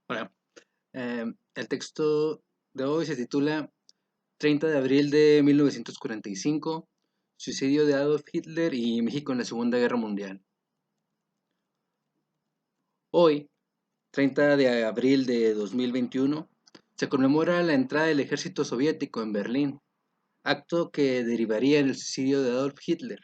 Hola. El texto de hoy se titula 30 de abril de 1945, suicidio de Adolf Hitler y México en la Segunda Guerra Mundial. Hoy, 30 de abril de 2021, se conmemora la entrada del ejército soviético en Berlín, acto que derivaría en el suicidio de Adolf Hitler.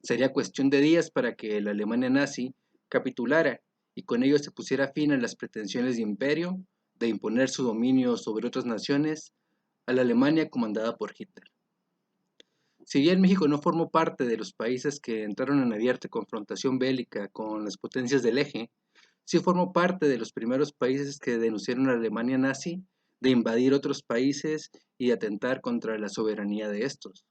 Sería cuestión de días para que la Alemania nazi capitulara y con ello se pusiera fin a las pretensiones de imperio de imponer su dominio sobre otras naciones a la Alemania comandada por Hitler. Si bien México no formó parte de los países que entraron en abierta confrontación bélica con las potencias del eje, sí formó parte de los primeros países que denunciaron a la Alemania nazi de invadir otros países y de atentar contra la soberanía de estos.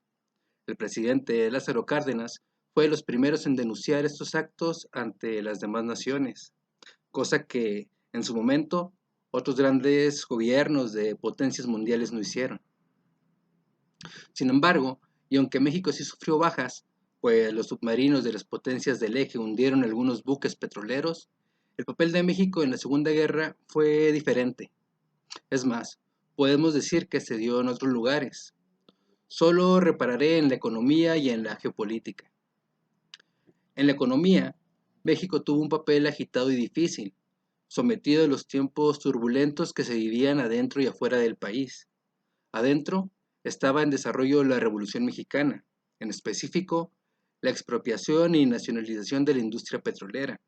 El presidente Lázaro Cárdenas fue de los primeros en denunciar estos actos ante las demás naciones, cosa que en su momento otros grandes gobiernos de potencias mundiales no hicieron. Sin embargo, y aunque México sí sufrió bajas, pues los submarinos de las potencias del eje hundieron algunos buques petroleros, el papel de México en la Segunda Guerra fue diferente. Es más, podemos decir que se dio en otros lugares. Solo repararé en la economía y en la geopolítica. En la economía, México tuvo un papel agitado y difícil, sometido a los tiempos turbulentos que se vivían adentro y afuera del país. Adentro estaba en desarrollo la Revolución Mexicana, en específico, la expropiación y nacionalización de la industria petrolera.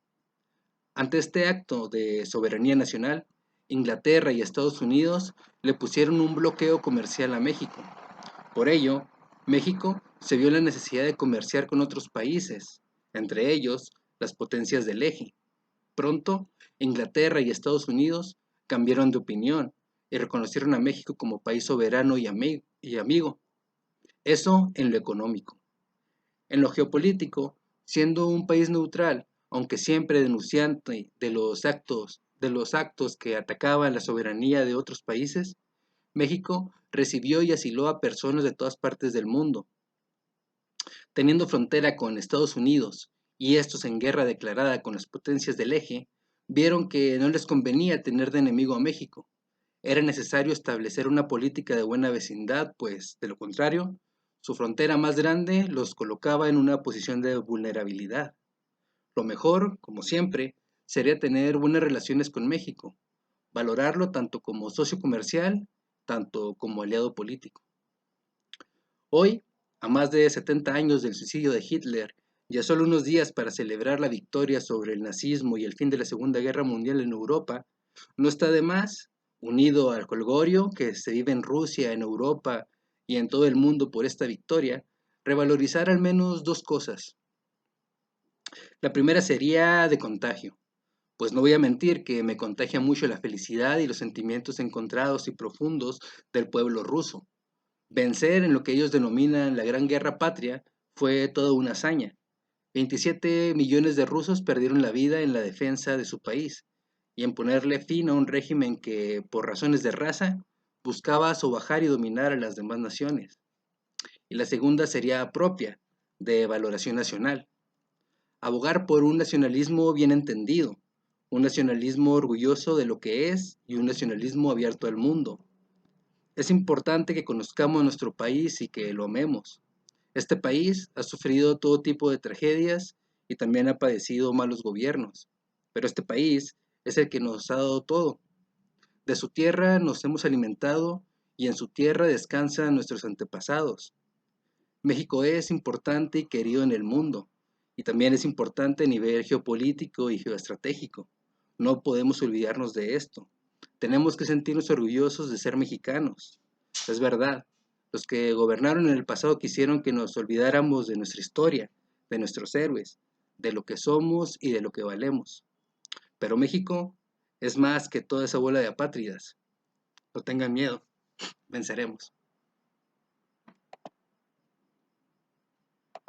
Ante este acto de soberanía nacional, Inglaterra y Estados Unidos le pusieron un bloqueo comercial a México. Por ello, México se vio en la necesidad de comerciar con otros países, entre ellos las potencias del eje. Pronto, Inglaterra y Estados Unidos cambiaron de opinión y reconocieron a México como país soberano y amigo. Eso en lo económico. En lo geopolítico, siendo un país neutral, aunque siempre denunciante de los actos que atacaban la soberanía de otros países, México recibió y asiló a personas de todas partes del mundo. Teniendo frontera con Estados Unidos y estos en guerra declarada con las potencias del eje, vieron que no les convenía tener de enemigo a México. Era necesario establecer una política de buena vecindad, pues, de lo contrario, su frontera más grande los colocaba en una posición de vulnerabilidad. Lo mejor, como siempre, sería tener buenas relaciones con México, valorarlo tanto como socio comercial, tanto como aliado político. Hoy, a más de 70 años del suicidio de Hitler y a solo unos días para celebrar la victoria sobre el nazismo y el fin de la Segunda Guerra Mundial en Europa, no está de más, unido al jolgorio que se vive en Rusia, en Europa y en todo el mundo por esta victoria, revalorizar al menos dos cosas. La primera sería de contagio, pues no voy a mentir que me contagia mucho la felicidad y los sentimientos encontrados y profundos del pueblo ruso. Vencer en lo que ellos denominan la Gran Guerra Patria fue toda una hazaña. 27 millones de rusos perdieron la vida en la defensa de su país y en ponerle fin a un régimen que, por razones de raza, buscaba sobajar y dominar a las demás naciones. Y la segunda sería propia, de valoración nacional. Abogar por un nacionalismo bien entendido, un nacionalismo orgulloso de lo que es y un nacionalismo abierto al mundo. Es importante que conozcamos nuestro país y que lo amemos. Este país ha sufrido todo tipo de tragedias y también ha padecido malos gobiernos, pero este país es el que nos ha dado todo. De su tierra nos hemos alimentado y en su tierra descansan nuestros antepasados. México es importante y querido en el mundo y también es importante a nivel geopolítico y geoestratégico. No podemos olvidarnos de esto. Tenemos que sentirnos orgullosos de ser mexicanos. Es verdad, los que gobernaron en el pasado quisieron que nos olvidáramos de nuestra historia, de nuestros héroes, de lo que somos y de lo que valemos. Pero México es más que toda esa bola de apátridas. No tengan miedo, venceremos.